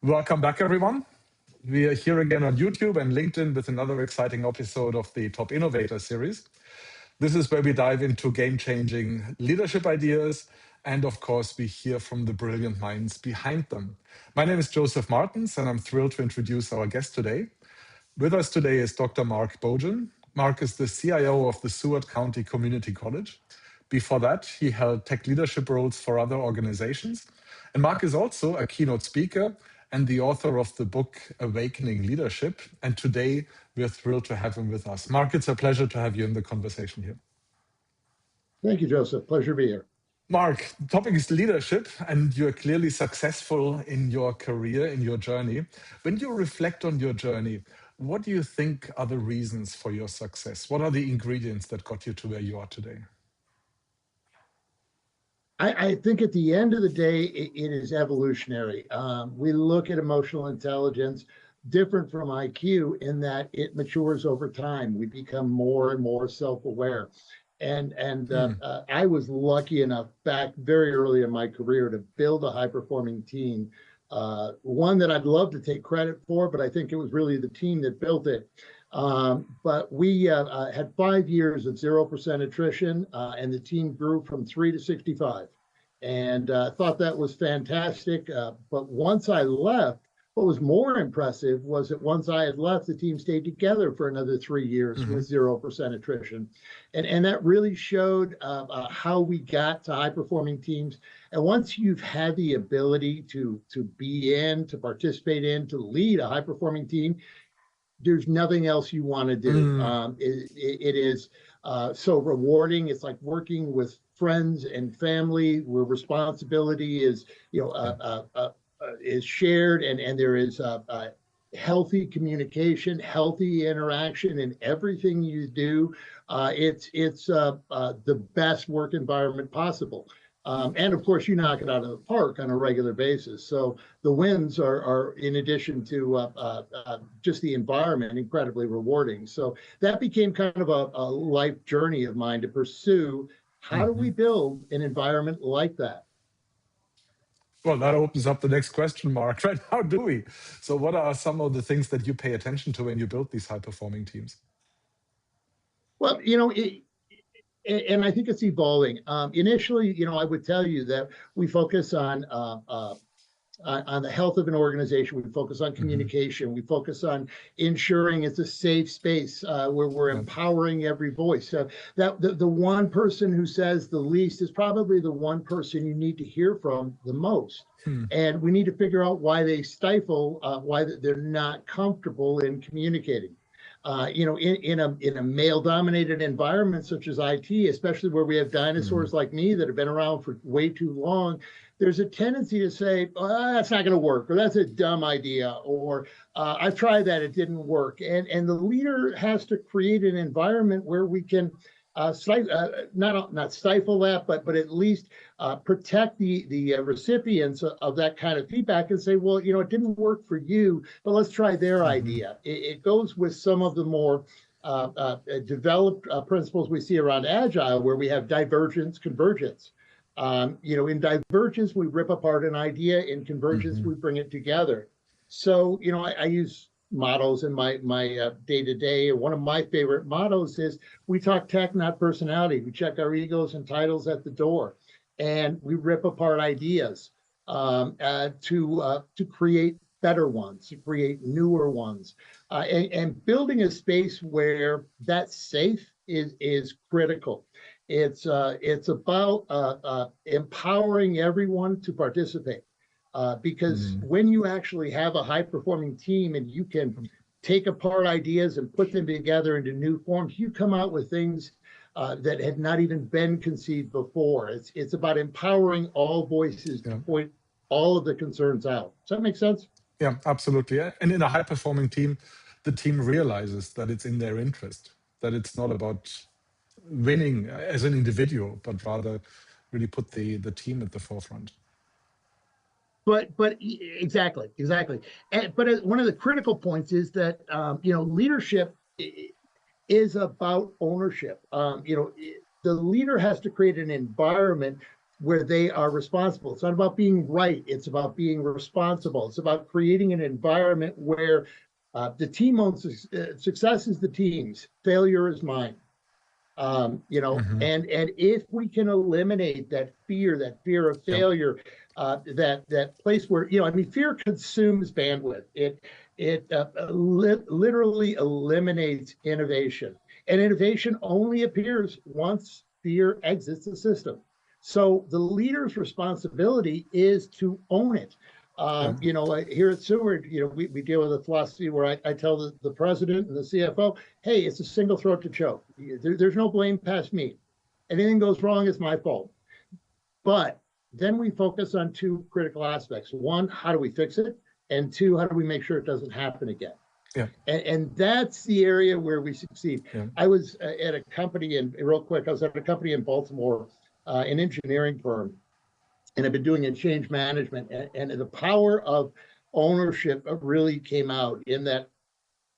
Welcome back, everyone. We are here again on YouTube and LinkedIn with another exciting episode of the Top Innovator Series. This is where we dive into game-changing leadership ideas, and of course, we hear from the brilliant minds behind them. My name is Josef Martens, and I'm thrilled to introduce our guest today. With us today is Dr. Mark Bojeun. Mark is the CIO of the Seward County Community College. Before that, he held tech leadership roles for other organizations. And Mark is also a keynote speaker and the author of the book Awakening Leadership. And today, we're thrilled to have him with us. Mark, it's a pleasure to have you in the conversation here. Thank you, Joseph. Pleasure to be here. Mark, the topic is leadership, and you're clearly successful in your career, in your journey. When you reflect on your journey, what do you think are the reasons for your success? What are the ingredients that got you to where you are today? I think at the end of the day, it is evolutionary. We look at emotional intelligence different from IQ in that it matures over time. We become more and more self-aware. I was lucky enough back very early in my career to build a high-performing team, one that I'd love to take credit for, but I think it was really the team that built it. But we had 5 years of 0% attrition, and the team grew from 3 to 65. And thought that was fantastic. But once I left, what was more impressive was that once I had left, the team stayed together for another 3 years with 0% attrition. And that really showed how we got to high-performing teams. And once you've had the ability to be in, to participate in, to lead a high-performing team, there's nothing else you want to do. It is so rewarding. It's like working with friends and family where responsibility is, is shared, and there is healthy communication, healthy interaction in everything you do. It's the best work environment possible. And of course, you knock it out of the park on a regular basis. So the wins are in addition to just the environment, incredibly rewarding. So that became kind of a life journey of mine to pursue. How do we build an environment like that? Well, that opens up the next question, Mark, right? How do we? So what are some of the things that you pay attention to when you build these high-performing teams? Well, and I think it's evolving. Initially, I would tell you that we focus on the health of an organization. We focus on communication. We focus on ensuring it's a safe space where we're empowering every voice. So that the one person who says the least is probably the one person you need to hear from the most. And we need to figure out why they stifle, why they're not comfortable in communicating. In a male-dominated environment such as IT, especially where we have dinosaurs like me that have been around for way too long, there's a tendency to say, that's not going to work, or that's a dumb idea, or I've tried that, it didn't work. And the leader has to create an environment where we can not stifle that, but at least protect the recipients of that kind of feedback and say, well, it didn't work for you, but let's try their idea. It goes with some of the more developed principles we see around Agile, where we have divergence, convergence. In divergence, we rip apart an idea. In convergence, we bring it together. So, I use mottos in my day-to-day. One of my favorite mottos is, we talk tech, not personality. We check our egos and titles at the door, and we rip apart ideas to create better ones, to create newer ones, and building a space where that's safe is critical. It's about empowering everyone to participate. Because when you actually have a high-performing team and you can take apart ideas and put them together into new forms, you come out with things that had not even been conceived before. It's about empowering all voices to point all of the concerns out. Does that make sense? Yeah, absolutely. And in a high-performing team, the team realizes that it's in their interest, that it's not about winning as an individual, but rather really put the team at the forefront. But exactly. But one of the critical points is that leadership is about ownership. The leader has to create an environment where they are responsible. It's not about being right. It's about being responsible. It's about creating an environment where the team owns success is the team's, failure is mine. You know, and if we can eliminate that fear of failure, that place where, you know, I mean, fear consumes bandwidth. It literally eliminates innovation, and innovation only appears once fear exits the system. So the leader's responsibility is to own it. You know, here at Seward, you know, we deal with a philosophy where I tell the president and the CFO, hey, it's a single throat to choke. There's no blame past me. Anything goes wrong, it's my fault. But then we focus on two critical aspects. One, how do we fix it? And two, how do we make sure it doesn't happen again? Yeah. And that's the area where we succeed. Yeah. I was at a company, and real quick, I was at a company in Baltimore, an engineering firm, and I've been doing in change management, and the power of ownership really came out in that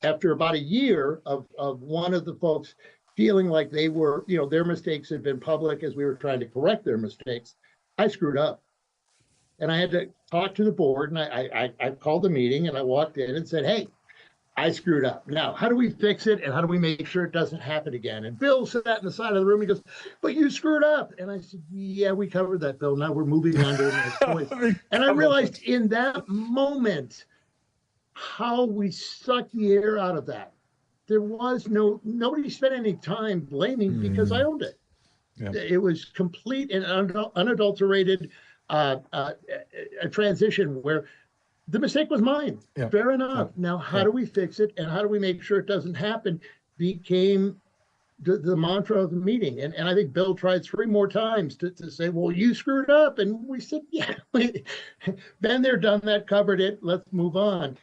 after about a year of one of the folks feeling like they were, you know, their mistakes had been public as we were trying to correct their mistakes, I screwed up. And I had to talk to the board, and I called a meeting, and I walked in and said, hey, I screwed up. Now, how do we fix it, and how do we make sure it doesn't happen again? And Bill sat in the side of the room. He goes, but you screwed up. And I said, yeah, we covered that, Bill. Now we're moving on to the next point. And I realized in that moment how we sucked the air out of that. There was nobody spent any time blaming because I owned it. Yeah. It was complete and unadulterated a transition where the mistake was mine. Yeah. Fair enough. Yeah. Now, how do we fix it, and how do we make sure it doesn't happen became the mantra of the meeting. And I think Bill tried 3 more times to say, well, you screwed up. And we said, yeah, been there, done that, covered it. Let's move on.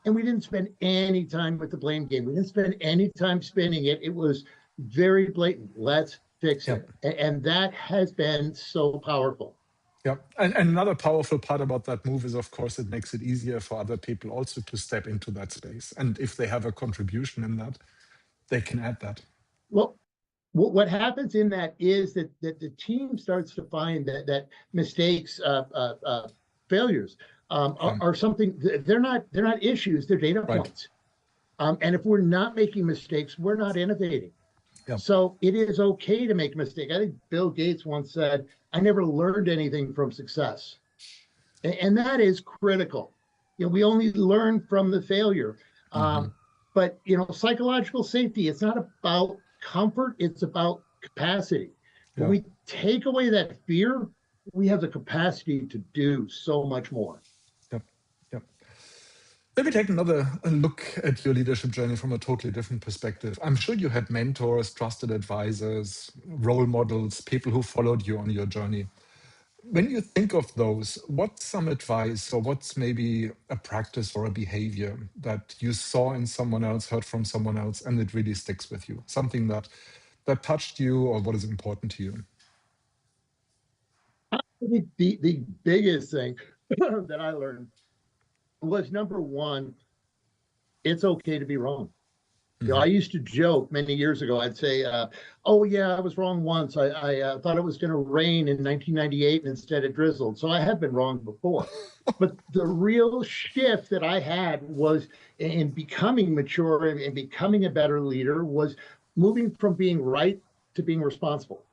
And we didn't spend any time with the blame game. We didn't spend any time spinning it. It was very blatant. Let's fix it. And that has been so powerful. Yeah, and another powerful part about that move is, of course, it makes it easier for other people also to step into that space. And if they have a contribution in that, they can add that. Well, what happens in that is that the team starts to find that mistakes, failures are something, they're not issues, they're data points. And if we're not making mistakes, we're not innovating. Yep. So it is okay to make a mistake. I think Bill Gates once said, I never learned anything from success. And that is critical. You know, we only learn from the failure. But, you know, psychological safety, it's not about comfort, it's about capacity. Yeah. When we take away that fear, we have the capacity to do so much more. Let me take another look at your leadership journey from a totally different perspective. I'm sure you had mentors, trusted advisors, role models, people who followed you on your journey. When you think of those, what's some advice, or what's maybe a practice or a behavior that you saw in someone else, heard from someone else, and it really sticks with you? Something that touched you, or what is important to you? I think the biggest thing that I learned was, number one, it's okay to be wrong. You know, I used to joke many years ago. I'd say, oh, yeah, I was wrong once. I thought it was going to rain in 1998 and instead it drizzled. So I have been wrong before. But the real shift that I had was in becoming mature and becoming a better leader was moving from being right to being responsible.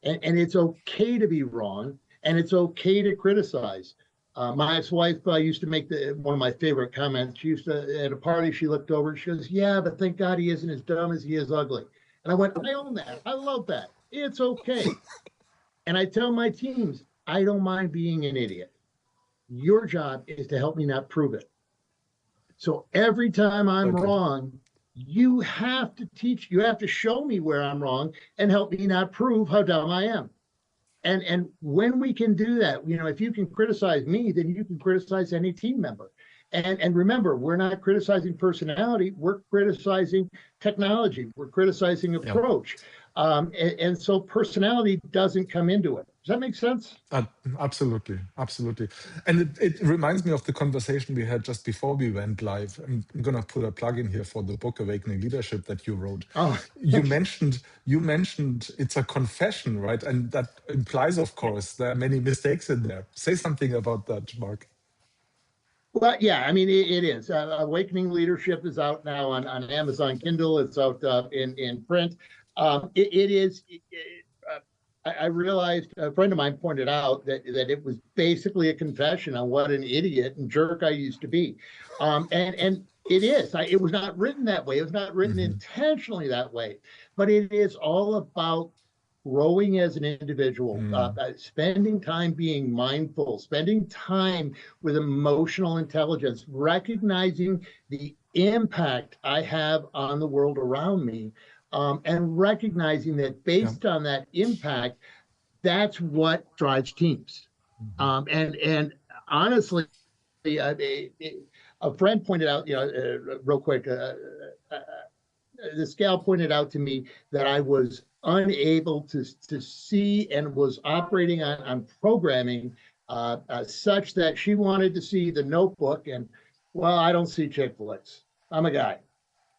And it's okay to be wrong, and it's okay to criticize. My ex-wife used to make one of my favorite comments. She used to, at a party, she looked over and she goes, yeah, but thank God he isn't as dumb as he is ugly. And I went, I own that. I love that. It's okay. And I tell my teams, I don't mind being an idiot. Your job is to help me not prove it. So every time I'm wrong, you have to show me where I'm wrong and help me not prove how dumb I am. And when we can do that, you know, if you can criticize me, then you can criticize any team member. And remember, we're not criticizing personality, we're criticizing technology, we're criticizing approach. And so personality doesn't come into it. Does that make sense? Absolutely, absolutely. And it reminds me of the conversation we had just before we went live. I'm going to put a plug in here for the book Awakening Leadership that you wrote. Oh, You mentioned it's a confession, right? And that implies, of course, there are many mistakes in there. Say something about that, Mark. well, yeah, I mean, it is. Awakening Leadership is out now on Amazon Kindle. It's out in print. It is. I realized a friend of mine pointed out that it was basically a confession on what an idiot and jerk I used to be, and it is. It was not written that way. It was not written Mm-hmm. intentionally that way, but it is all about growing as an individual, spending time being mindful, spending time with emotional intelligence, recognizing the impact I have on the world around me, and recognizing that Yeah. based on that impact, that's what drives teams. Mm-hmm. And honestly, a friend pointed out, real quick, this gal pointed out to me that I was unable to see and was operating on programming such that she wanted to see the Notebook. And, well, I don't see chick flicks. I'm a guy.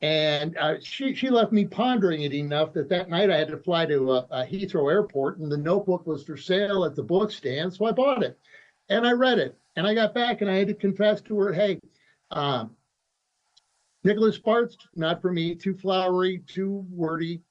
And she left me pondering it enough that night I had to fly to Heathrow Airport, and the Notebook was for sale at the book stand. So I bought it and I read it. And I got back and I had to confess to her, hey, Nicholas Sparks, not for me, too flowery, too wordy.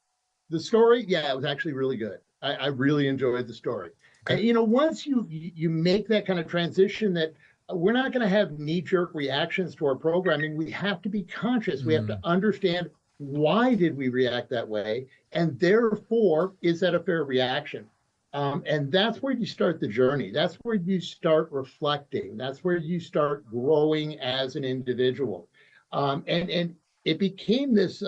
The story, yeah, it was actually really good. I really enjoyed the story. Okay. And once you make that kind of transition, that we're not going to have knee-jerk reactions to our programming. We have to be conscious. We have to understand, why did we react that way, and therefore, is that a fair reaction? And that's where you start the journey. That's where you start reflecting. That's where you start growing as an individual. And it became this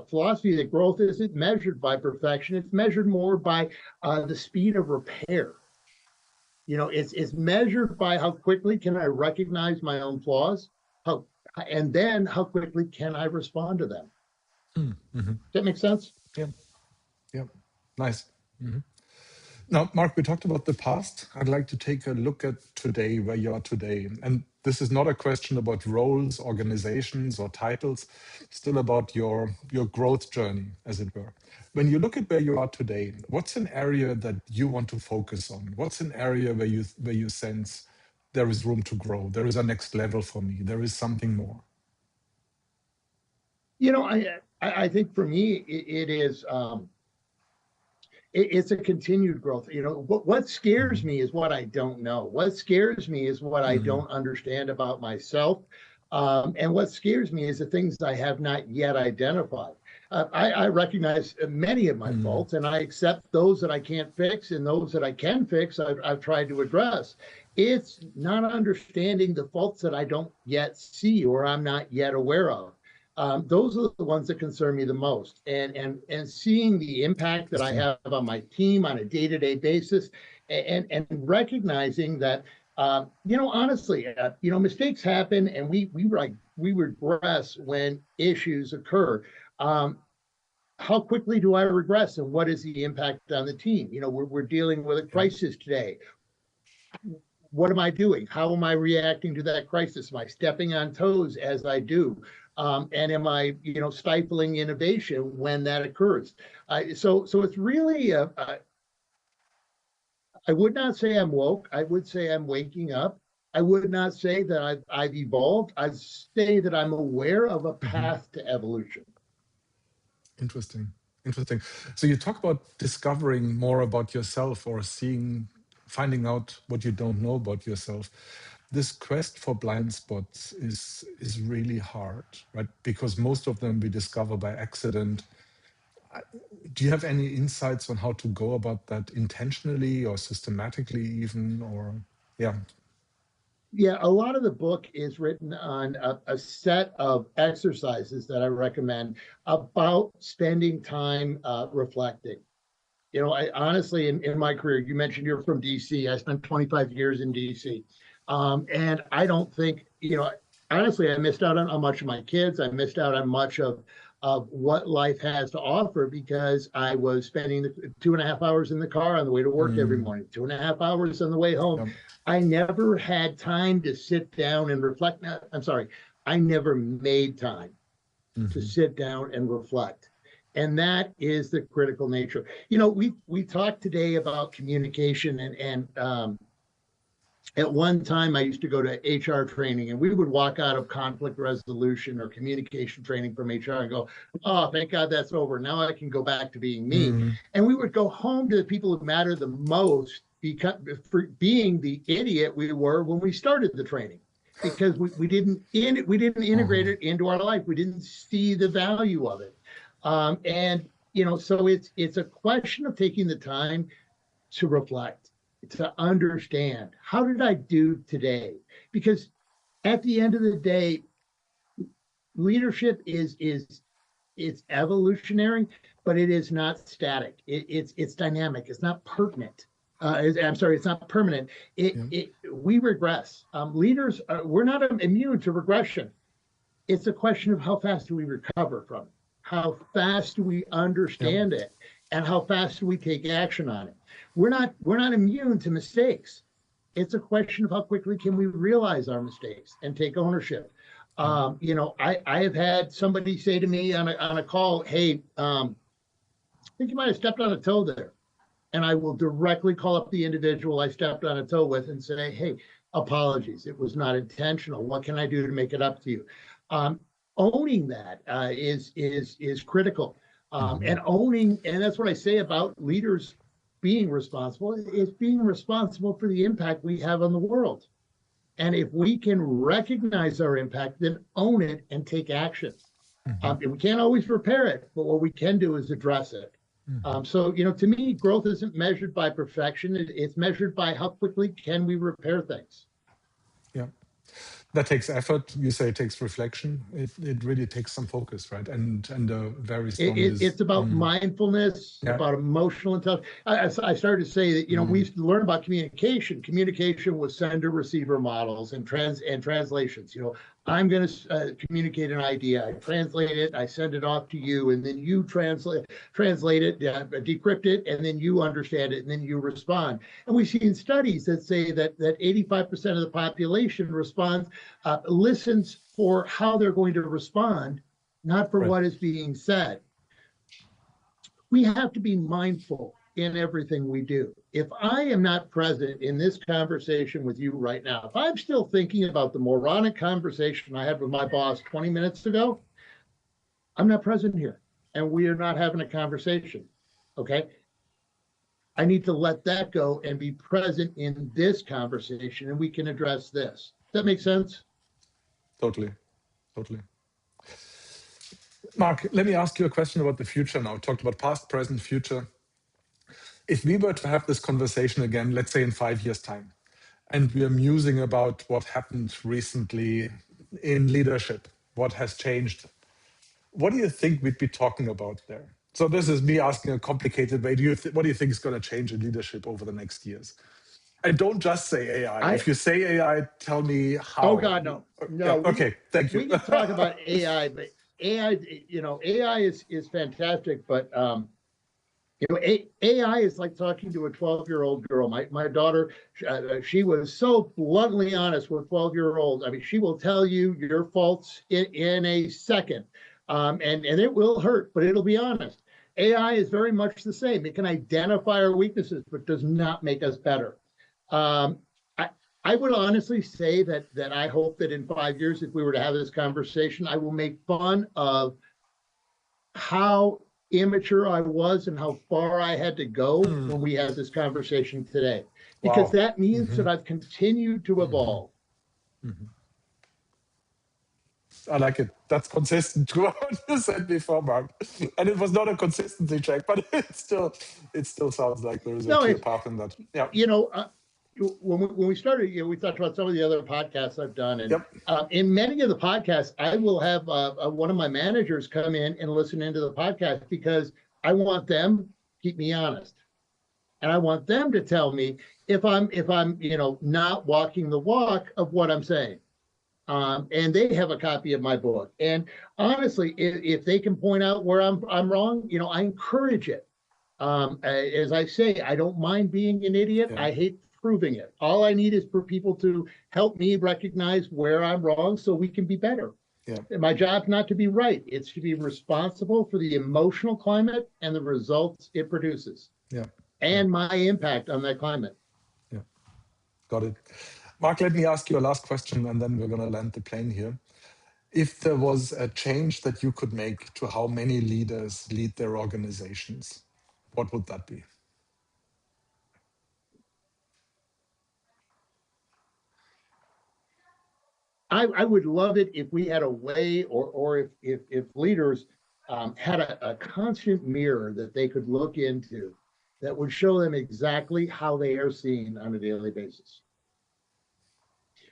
philosophy that growth isn't measured by perfection. It's measured more by the speed of repair. It's measured by how quickly can I recognize my own flaws, and then how quickly can I respond to them. Mm-hmm. Does that make sense? Yeah. Yeah. Nice. Mm-hmm. Now, Mark, we talked about the past. I'd like to take a look at today, where you are today. And this is not a question about roles, organizations, or titles, still about your growth journey, as it were. When you look at where you are today, what's an area that you want to focus on? What's an area where you sense there is room to grow? There is a next level for me. There is something more. I think for me, it is. It's a continued growth. What scares me is what I don't know. What scares me is what I don't understand about myself. And what scares me is the things I have not yet identified. I recognize many of my faults, and I accept those that I can't fix, and those that I can fix, I've tried to address. It's not understanding the faults that I don't yet see or I'm not yet aware of. Those are the ones that concern me the most, and seeing the impact that I have on my team on a day-to-day basis, and recognizing that, honestly, mistakes happen, and we regress when issues occur. How quickly do I regress, and what is the impact on the team? We're dealing with a crisis today. What am I doing? How am I reacting to that crisis? Am I stepping on toes as I do? And am I, stifling innovation when that occurs? So it's really, I would not say I'm woke. I would say I'm waking up. I would not say that I've evolved. I'd say that I'm aware of a path to evolution. Interesting. So you talk about discovering more about yourself, or finding out what you don't know about yourself. This quest for blind spots is really hard, right? Because most of them we discover by accident. Do you have any insights on how to go about that intentionally or systematically even, or yeah? Yeah, a lot of the book is written on a set of exercises that I recommend about spending time reflecting. I honestly, in my career, you mentioned you're from DC. I spent 25 years in DC. And I don't think, honestly, I missed out on much of my kids. I missed out on much of of what life has to offer, because I was spending the 2.5 hours in the car on the way to work every morning, 2.5 hours on the way home. Yep. I never had time to sit down and reflect. I'm sorry, I never made time to sit down and reflect. And that is the critical nature. You know, we talked today about communication, and at one time I used to go to HR training, and we would walk out of conflict resolution or communication training from HR and go, oh, thank God that's over. Now I can go back to being me. And we would go home to the people who matter the most, because for being the idiot we were when we started the training, because we didn't integrate it into our life. We didn't see the value of it. And, you know, so it's a question of taking the time to reflect, to understand, how did I do today? Because at the end of the day, leadership is it's evolutionary, but it is not static. It's dynamic. It's not permanent. I'm sorry, it's not permanent. We regress. Leaders, we're not immune to regression. It's a question of how fast do we recover from it? How fast do we understand it? And how fast do we take action on it? We're not immune to mistakes. It's a question of how quickly can we realize our mistakes and take ownership. You know, I have had somebody say to me on a call, hey, I think you might have stepped on a toe there. And I will directly call up the individual I stepped on a toe with and say, hey, apologies, it was not intentional. What can I do to make it up to you? Owning that is critical. And owning, and that's what I say about leaders being responsible, is being responsible for the impact we have on the world. And if we can recognize our impact, then own it and take action. We can't always repair it, but what we can do is address it. So, you know, to me, growth isn't measured by perfection. It's measured by how quickly can we repair things. Yeah. That takes effort. You say it takes reflection. It really takes some focus, right? And a very strong. It's about mindfulness, about emotional intelligence. I started to say that, you know, we used to learn about communication. Communication was sender-receiver models and translations. You know, I'm going to communicate an idea. I translate it. I send it off to you, and then you translate it, decrypt it, and then you understand it, and then you respond. And we've seen studies that say that 85% of the population responds, listens for how they're going to respond, not for what is being said. We have to be mindful in everything we do. If I am not present in this conversation with you right now, if I'm still thinking about the moronic conversation I had with my boss 20 minutes ago, I'm not present here, and we are not having a conversation, okay? I need to let that go and be present in this conversation, and we can address this. Does that make sense? Totally. Mark, let me ask you a question about the future now. We talked about past, present, future. If we were to have this conversation again, let's say in 5 years' time, and we are musing about what happened recently in leadership, what has changed, what do you think we'd be talking about there? So this is me asking a complicated way. What do you think is going to change in leadership over the next years? And don't just say AI. If you say AI, tell me how. Oh God, no. Okay, thank you. We can talk about AI, but AI, you know, AI is fantastic, but you know, AI is like talking to a 12-year-old girl. My daughter, she was so bluntly honest with 12-year-olds. I mean, she will tell you your faults in a second, and it will hurt, but it'll be honest. AI is very much the same. It can identify our weaknesses, but does not make us better. I would honestly say that I hope that in 5 years, if we were to have this conversation, I will make fun of how immature I was and how far I had to go when we had this conversation today, because that means that I've continued to evolve. I like it. That's consistent to what you said before, Mark. And it was not a consistency check, but it still sounds like there is a clear path in that. Yeah. You know, when we started, you know, we talked about some of the other podcasts I've done, and in many of the podcasts, I will have one of my managers come in and listen into the podcast, because I want them to keep me honest, and I want them to tell me if I'm you know, not walking the walk of what I'm saying. and they have a copy of my book. And honestly, if they can point out where I'm wrong, I encourage it. As I say, I don't mind being an idiot. Yeah. I hate proving it. All I need is for people to help me recognize where I'm wrong so we can be better. Yeah. My job's not to be right. It's to be responsible for the emotional climate and the results it produces. Yeah. And my impact on that climate. Yeah. Got it. Mark, let me ask you a last question and then we're going to land the plane here. If there was a change that you could make to how many leaders lead their organizations, what would that be? I would love it if we had a way, or if leaders had a constant mirror that they could look into that would show them exactly how they are seen on a daily basis.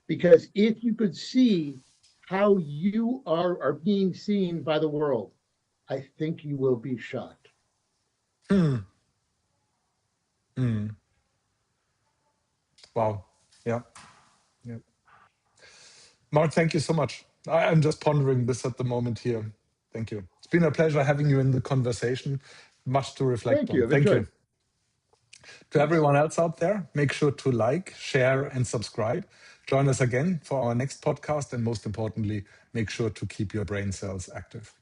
Because if you could see how you are being seen by the world, I think you will be shocked. Wow. Yeah. Yeah. Mark, thank you so much. I'm just pondering this at the moment here. Thank you. It's been a pleasure having you in the conversation. Much to reflect Thank you. on. I've Thank you. enjoyed. To everyone else out there, make sure to like, share, and subscribe. Join us again for our next podcast. And most importantly, make sure to keep your brain cells active.